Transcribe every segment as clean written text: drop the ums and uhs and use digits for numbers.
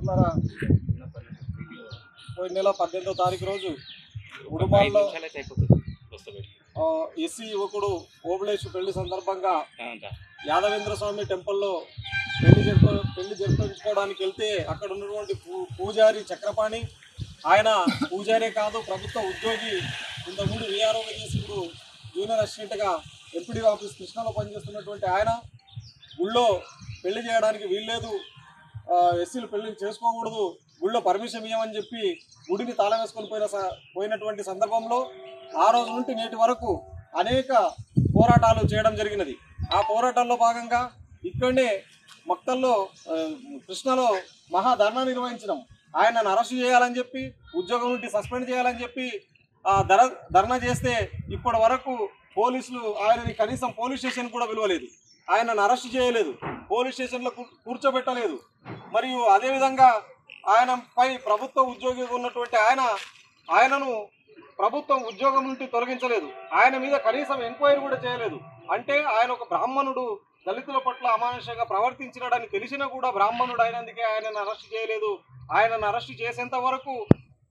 మిత్రులారా, పోయిన నెల 18వ తారీఖు రోజు ఉడుమాల్లో ఎస్సీ యువకుడు ఓబులేష్ పెళ్లి సందర్భంగా యాదవేంద్ర స్వామి టెంపుల్లో పెళ్లి జరిపించుకోవడానికి వెళ్తే అక్కడ ఉన్నటువంటి పూజారి చక్రపాణి, ఆయన పూజారే కాదు ప్రభుత్వ ఉద్యోగి, ఇంతకుముందు వీఆర్ఓగా చేసి ఇప్పుడు జూనియర్ అసిస్టెంట్గా ఎంపీడీ ఆఫీస్ కృష్ణలో పనిచేస్తున్నటువంటి ఆయన గుళ్ళో పెళ్లి చేయడానికి వీల్లేదు, ఎస్సీలు పెళ్లి చేసుకోకూడదు, గుళ్ళో పర్మిషన్ ఇవ్వమని చెప్పి గుడిని తాళం వేసుకొని పోయినటువంటి సందర్భంలో ఆ రోజు నుండి నేటి వరకు అనేక పోరాటాలు చేయడం జరిగినది. ఆ పోరాటాల్లో భాగంగా ఇక్కడనే మక్తల్లో కృష్ణలో మహాధర్నా నిర్వహించడం, ఆయనను అరెస్టు చేయాలని చెప్పి ఉద్యోగం నుండి సస్పెండ్ చేయాలని చెప్పి ధర్నా చేస్తే ఇప్పటి వరకు పోలీసులు ఆయనని కనీసం పోలీస్ స్టేషన్ కూడా పిలవలేదు, ఆయనను అరెస్టు చేయలేదు, పోలీస్ స్టేషన్లో కూర్చోబెట్టలేదు. మరియు అదేవిధంగా ఆయనపై ప్రభుత్వ ఉద్యోగిగా ఉన్నటువంటి ఆయనను ప్రభుత్వం ఉద్యోగం నుండి తొలగించలేదు, ఆయన మీద కనీసం ఎంక్వైరీ కూడా చేయలేదు. అంటే ఆయన ఒక బ్రాహ్మణుడు, దళితుల పట్ల అమానుషంగా ప్రవర్తించినాడని తెలిసినా కూడా బ్రాహ్మణుడు అయినందుకే ఆయనను అరెస్టు చేయలేదు. ఆయనను అరెస్టు చేసేంత వరకు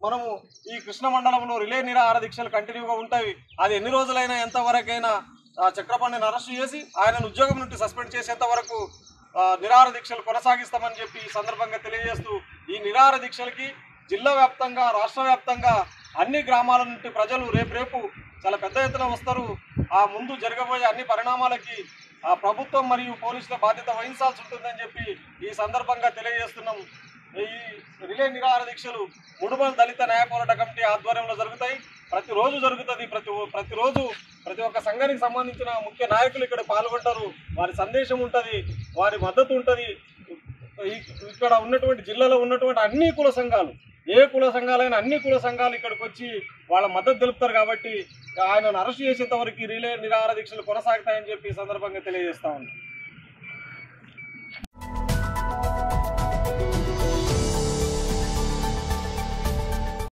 మనము ఈ కృష్ణ మండలంలో రిలే నిరాహార దీక్షలు కంటిన్యూగా ఉంటాయి. అది ఎన్ని రోజులైనా ఎంతవరకైనా చక్రపాణిని అరెస్టు చేసి ఆయనను ఉద్యోగం నుండి సస్పెండ్ చేసేంత వరకు నిరాహార దీక్షలు కొనసాగిస్తామని చెప్పి ఈ సందర్భంగా తెలియజేస్తూ, ఈ నిరాహార దీక్షలకి జిల్లా వ్యాప్తంగా రాష్ట్ర వ్యాప్తంగా అన్ని గ్రామాల నుండి ప్రజలు రేపు చాలా పెద్ద ఎత్తున వస్తారు. ఆ ముందు జరగబోయే అన్ని పరిణామాలకి ప్రభుత్వం మరియు పోలీసుల బాధ్యత వహించాల్సి ఉంటుందని చెప్పి ఈ సందర్భంగా తెలియజేస్తున్నాం. ఈ రిలే నిరాహార దీక్షలు ముడుమల్ దళిత న్యాయ పోరాట కమిటీ ఆధ్వర్యంలో జరుగుతాయి. ప్రతిరోజు జరుగుతుంది. ప్రతిరోజు ప్రతి ఒక్క సంఘానికి సంబంధించిన ముఖ్య నాయకులు ఇక్కడ పాల్గొంటారు. వారి సందేశం ఉంటుంది, వారి మద్దతు ఉంటుంది. ఇక్కడ ఉన్నటువంటి జిల్లాలో ఉన్నటువంటి అన్ని కుల సంఘాలు, ఏ కుల సంఘాలైనా అన్ని కుల సంఘాలు ఇక్కడికి వచ్చి వాళ్ళ మద్దతు తెలుపుతారు. కాబట్టి ఆయనను అరెస్ట్ చేసేంత వరకు రిలే నిరాహార దీక్షలు కొనసాగుతాయని చెప్పి ఈ సందర్భంగా తెలియజేస్తా ఉన్నాం.